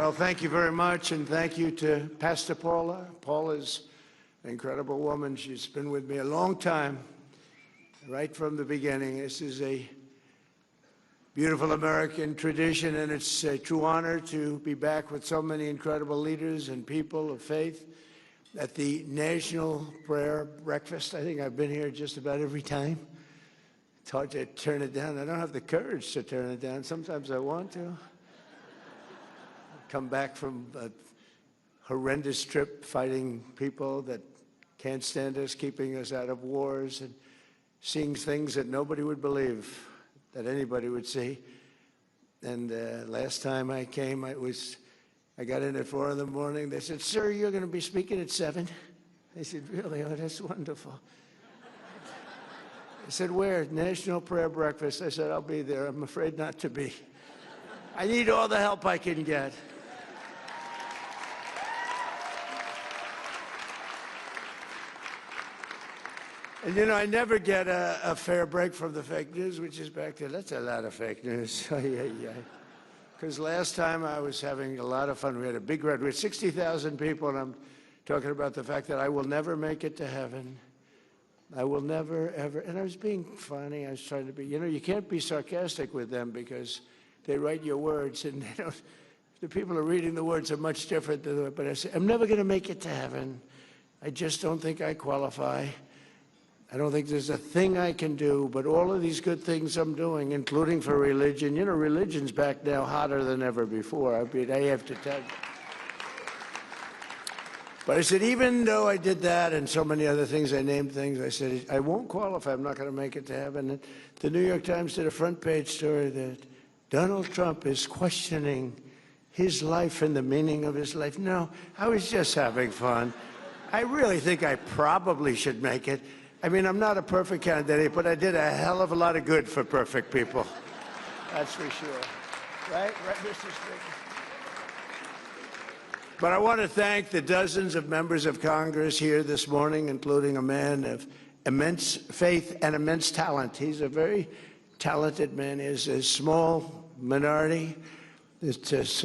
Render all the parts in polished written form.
Well, thank you very much, and thank you to Pastor Paula. Paula's an incredible woman. She's been with me a long time, right from the beginning. This is a beautiful American tradition, and it's a true honor to be back with so many incredible leaders and people of faith at the National Prayer Breakfast. I think I've been here just about every time. It's hard to turn it down. I don't have the courage to turn it down. Sometimes I want to. Come back from a horrendous trip fighting people that can't stand us, keeping us out of wars, and seeing things that nobody would believe that anybody would see. And last time I came, I got in at 4 in the morning. They said, "Sir, you're going to be speaking at 7." I said, "Really? Oh, that's wonderful." I said, "Where?" "National Prayer Breakfast." I said, "I'll be there. I'm afraid not to be. I need all the help I can get." And you know, I never get a fair break from the fake news, which is back there. That's a lot of fake news. Because last time I was having a lot of fun. We had a big crowd. We had 60,000 people, and I'm talking about the fact that I will never make it to heaven. I will never, ever. And I was being funny. I was trying to be, you know, you can't be sarcastic with them because they write your words, and they don't, the people who are reading the words are much different. But I said, I'm never going to make it to heaven. I just don't think I qualify. I don't think there's a thing I can do, but all of these good things I'm doing, including for religion. You know, religion's back now hotter than ever before. I mean, I have to tell you. But I said, even though I did that and so many other things, I named things, I said, I won't qualify. I'm not going to make it to heaven. And the New York Times did a front page story that Donald Trump is questioning his life and the meaning of his life. No, I was just having fun. I really think I probably should make it. I mean, I'm not a perfect candidate, but I did a hell of a lot of good for perfect people. That's for sure. Right, Mr. Speaker? But I want to thank the dozens of members of Congress here this morning, including a man of immense faith and immense talent. He's a very talented man. He's a small minority. It's just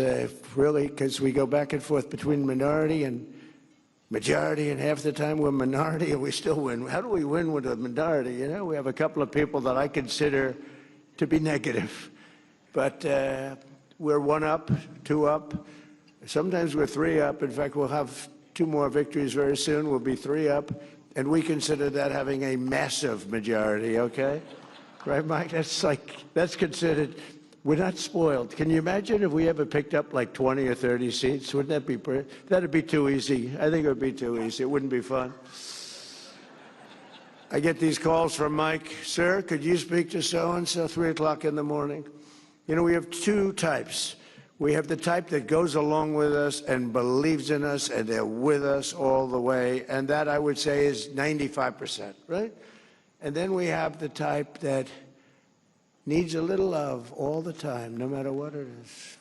really, because we go back and forth between minority and majority, and half the time we're minority and we still win. How do we win with a minority? You know, we have a couple of people that I consider to be negative. But we're 1 up, 2 up. Sometimes we're 3 up. In fact, we'll have 2 more victories very soon. We'll be 3 up. And we consider that having a massive majority, okay? Right, Mike? That's considered. We're not spoiled. Can you imagine if we ever picked up like 20 or 30 seats? Wouldn't that be pretty? That'd be too easy. I think it would be too easy. It wouldn't be fun. I get these calls from Mike. "Sir, could you speak to so-and-so 3 o'clock in the morning?" You know, we have 2 types. We have the type that goes along with us and believes in us, and they're with us all the way. And that, I would say, is 95%, right? And then we have the type that needs a little love all the time, no matter what it is.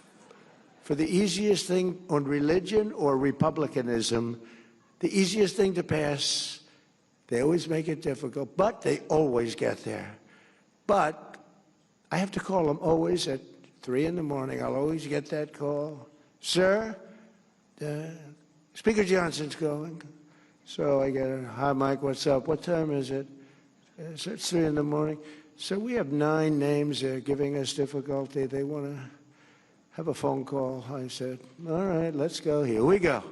For the easiest thing on religion or republicanism, the easiest thing to pass, they always make it difficult, but they always get there. But I have to call them always at 3 in the morning. I'll always get that call. "Sir, Speaker Johnson's going." So I get a, "Hi, Mike, what's up? What time is it?" So it's 3 in the morning. "So we have 9 names giving us difficulty. They want to have a phone call." I said, "All right, let's go. Here we go."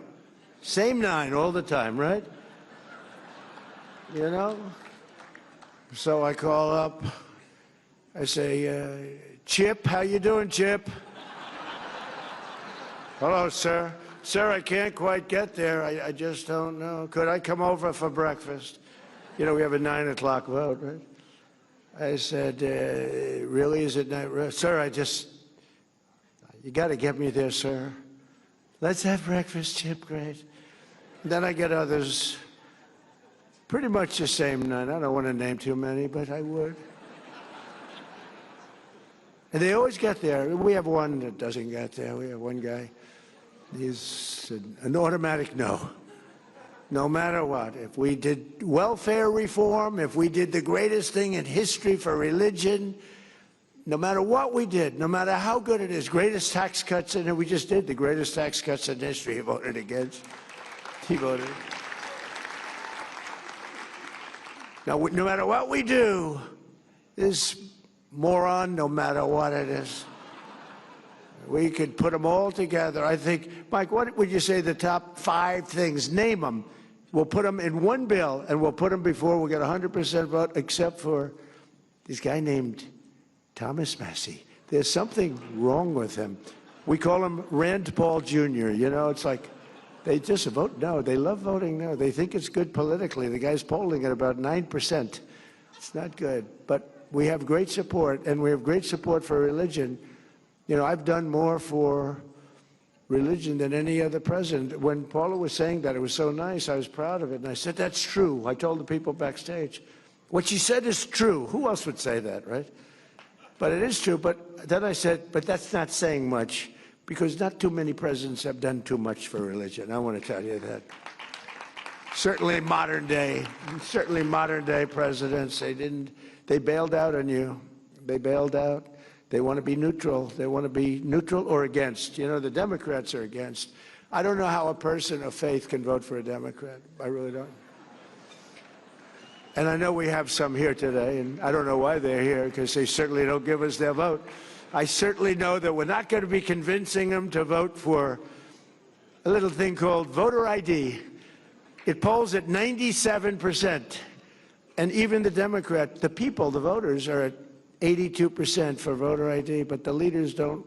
Same 9 all the time, right? You know? So I call up. I say, "Chip, how you doing, Chip?" "Hello, sir." "Sir, I can't quite get there. I just don't know. Could I come over for breakfast?" You know, we have a 9 o'clock vote, right? I said, "Really, is it not?" "Sir, you got to get me there, sir." "Let's have breakfast, Chip." "Great." Then I get others, pretty much the same 9. I don't want to name too many, but I would. And they always get there. We have one that doesn't get there. We have one guy. He's an automatic no. No matter what. If we did welfare reform, if we did the greatest thing in history for religion, no matter what we did, no matter how good it is, greatest tax cuts, and we just did the greatest tax cuts in history, he voted against. He voted. Now, no matter what we do, this moron, no matter what it is, we could put them all together. I think, Mike, what would you say the top 5 things? Name them. We'll put them in one bill, and we'll put them before we'll get 100% vote, except for this guy named Thomas Massey. There's something wrong with him. We call him Rand Paul Jr. You know, it's like they just vote no. They love voting no. They think it's good politically. The guy's polling at about 9%. It's not good. But we have great support, and we have great support for religion. You know, I've done more for religion than any other president. When Paula was saying that, it was so nice. I was proud of it. And I said, that's true. I told the people backstage. What she said is true. Who else would say that, right? But it is true. But then I said, but that's not saying much, because not too many presidents have done too much for religion. I want to tell you that. Certainly modern day presidents, they bailed out on you. They bailed out. They want to be neutral. They want to be neutral or against. You know, the Democrats are against. I don't know how a person of faith can vote for a Democrat. I really don't. And I know we have some here today, and I don't know why they're here, because they certainly don't give us their vote. I certainly know that we're not going to be convincing them to vote for a little thing called voter ID. It polls at 97%. And even the Democrat, the people, the voters, are at 82% for voter ID, but the leaders don't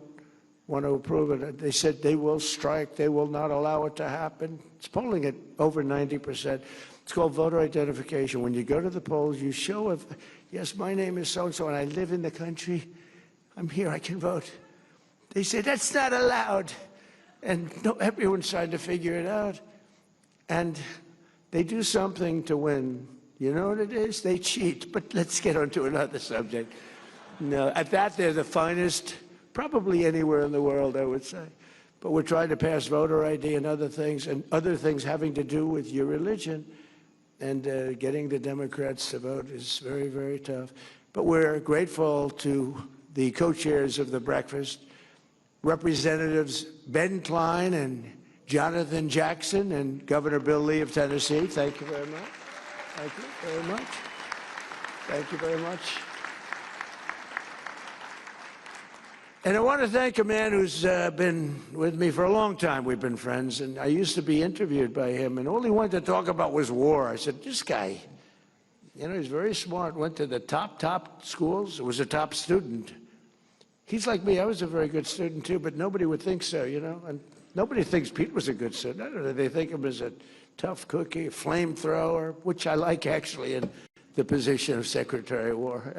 want to approve it. They said they will strike. They will not allow it to happen. It's polling at over 90%. It's called voter identification. When you go to the polls, you show, if, yes, my name is so-and-so, and I live in the country. I'm here, I can vote. They say, that's not allowed. And no, everyone's trying to figure it out. And they do something to win. You know what it is? They cheat. But let's get on to another subject. No, at that, they're the finest, probably anywhere in the world, I would say. But we're trying to pass voter ID and other things having to do with your religion. And getting the Democrats to vote is very, very tough. But we're grateful to the co-chairs of the breakfast, Representatives Ben Klein and Jonathan Jackson and Governor Bill Lee of Tennessee. Thank you very much. Thank you very much. Thank you very much. And I want to thank a man who's been with me for a long time. We've been friends, and I used to be interviewed by him, and all he wanted to talk about was war. I said, this guy, you know, he's very smart, went to the top schools, was a top student. He's like me. I was a very good student, too, but nobody would think so, you know. And nobody thinks Pete was a good student. I don't know. They think him as a tough cookie, a flamethrower, which I like, actually, in the position of Secretary of War.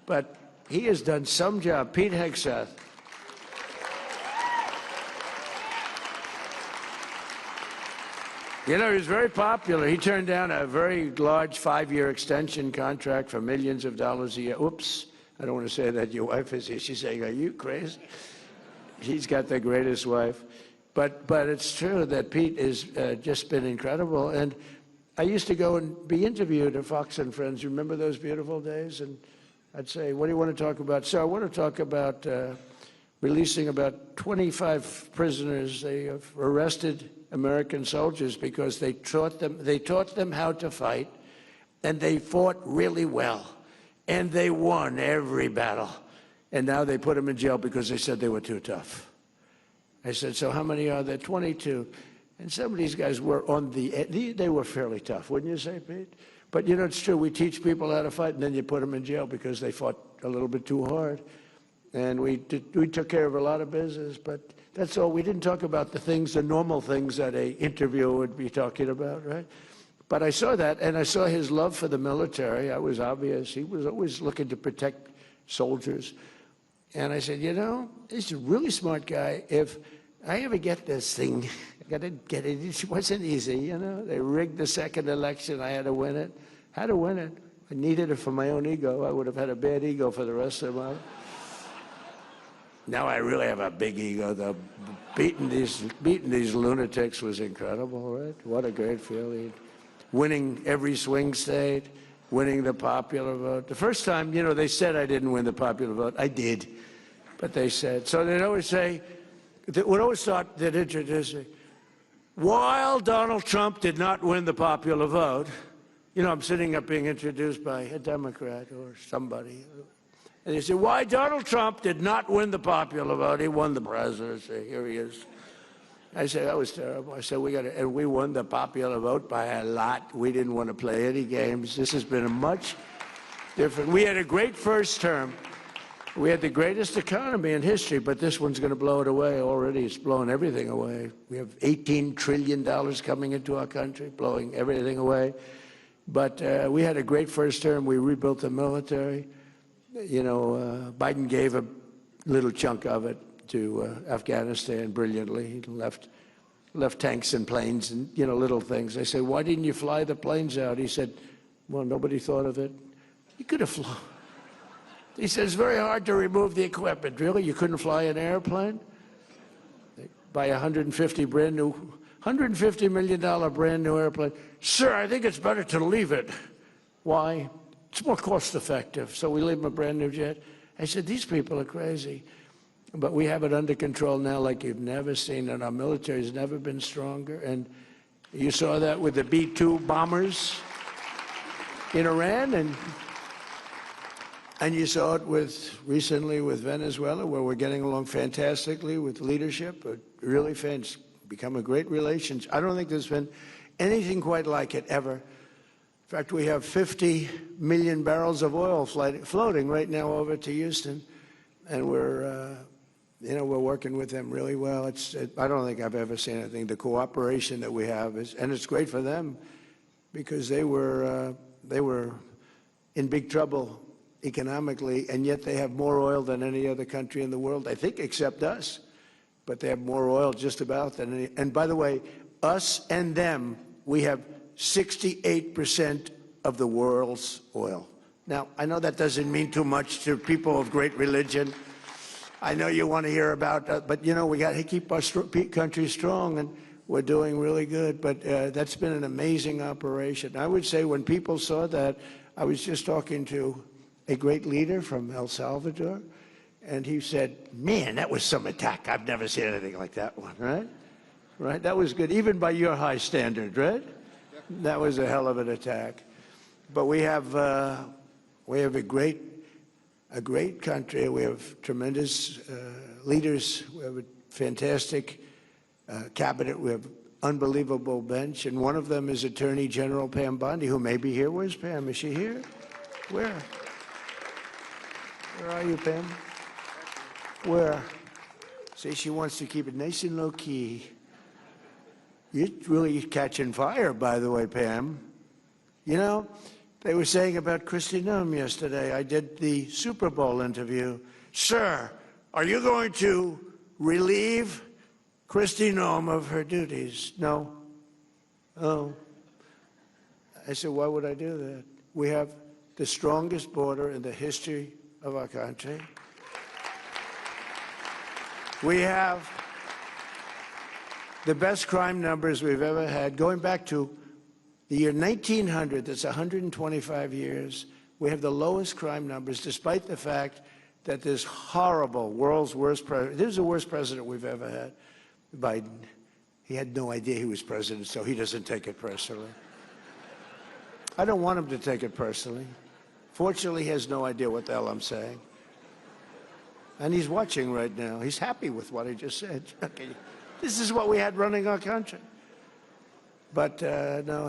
But he has done some job. Pete Hegseth. You know, he was very popular. He turned down a very large 5-year extension contract for millions of dollars a year. Oops, I don't want to say that. Your wife is here. She's saying, are you crazy? He's got the greatest wife. But it's true that Pete has just been incredible. And I used to go and be interviewed at Fox and Friends. Remember those beautiful days? And I'd say, what do you want to talk about? So I want to talk about releasing about 25 prisoners. They have arrested American soldiers because they taught them how to fight, and they fought really well, and they won every battle. And now they put them in jail because they said they were too tough. I said, so how many are there? 22. And some of these guys were on they were fairly tough, wouldn't you say, Pete? But, you know, it's true. We teach people how to fight, and then you put them in jail because they fought a little bit too hard. And we took care of a lot of business, but that's all. We didn't talk about the normal things that an interviewer would be talking about, right? But I saw that, and I saw his love for the military. It was obvious. He was always looking to protect soldiers. And I said, you know, he's a really smart guy. If I ever get this thing, I got to get it. It wasn't easy, you know. They rigged the second election. I had to win it. Had to win it. I needed it for my own ego. I would have had a bad ego for the rest of my life. Now I really have a big ego, though. Beating these lunatics was incredible, right? What a great feeling. Winning every swing state. winning the popular vote. The first time, you know, they said I didn't win the popular vote. I did, but they said. So they'd always say, they would always thought they'd introduce me. While Donald Trump did not win the popular vote, you know, I'm sitting up being introduced by a Democrat or somebody. And they say, why Donald Trump did not win the popular vote? He won the presidency. Here he is. I said, that was terrible. I said, and we won the popular vote by a lot. We didn't want to play any games. This has been a much different. We had a great first term. We had the greatest economy in history, but this one's going to blow it away already. It's blowing everything away. We have $18 trillion coming into our country, blowing everything away. But we had a great first term. We rebuilt the military. You know, Biden gave a little chunk of it to Afghanistan brilliantly. He left tanks and planes and, you know, little things. I said, why didn't you fly the planes out? He said, well, nobody thought of it. You could have flown. He said, it's very hard to remove the equipment. Really? You couldn't fly an airplane? They buy a $150 million brand new airplane. Sir, I think it's better to leave it. Why? It's more cost effective. So we leave them a brand new jet. I said, these people are crazy. But we have it under control now like you've never seen, and our military has never been stronger. And you saw that with the B-2 bombers in Iran, and you saw it recently with Venezuela, where we're getting along fantastically with leadership. Really become a great relationship. I don't think there's been anything quite like it ever. In fact, we have 50 million barrels of oil floating right now over to Houston, and we're working with them really well. I don't think I've ever seen anything. The cooperation that we have and it's great for them because they were in big trouble economically, and yet they have more oil than any other country in the world, I think, except us. But they have more oil just about than any. And by the way, us and them, we have 68% of the world's oil. Now, I know that doesn't mean too much to people of great religion. I know you want to hear about, but you know, we got to keep our country strong, and we're doing really good. But that's been an amazing operation. I would say when people saw that, I was just talking to a great leader from El Salvador, and he said, man, that was some attack. I've never seen anything like that one, right? Right? That was good, even by your high standard, right? That was a hell of an attack. But we have a great country. We have tremendous leaders. We have a fantastic cabinet. We have unbelievable bench, and one of them is Attorney General Pam Bondi, who may be here. Where's Pam? Is she here? Where? Where are you, Pam? Where? See, she wants to keep it nice and low-key. You're really catching fire, by the way, Pam. You know, they were saying about Kristi Noem yesterday. I did the Super Bowl interview. Sir, are you going to relieve Kristi Noem of her duties? No. Oh. I said, why would I do that? We have the strongest border in the history of our country. We have the best crime numbers we've ever had. Going back to the year 1900, that's 125 years, we have the lowest crime numbers, despite the fact that this horrible, world's worst president, this is the worst president we've ever had, Biden. He had no idea he was president, so he doesn't take it personally. I don't want him to take it personally. Fortunately, he has no idea what the hell I'm saying. And he's watching right now. He's happy with what I just said. Okay. This is what we had running our country. But no,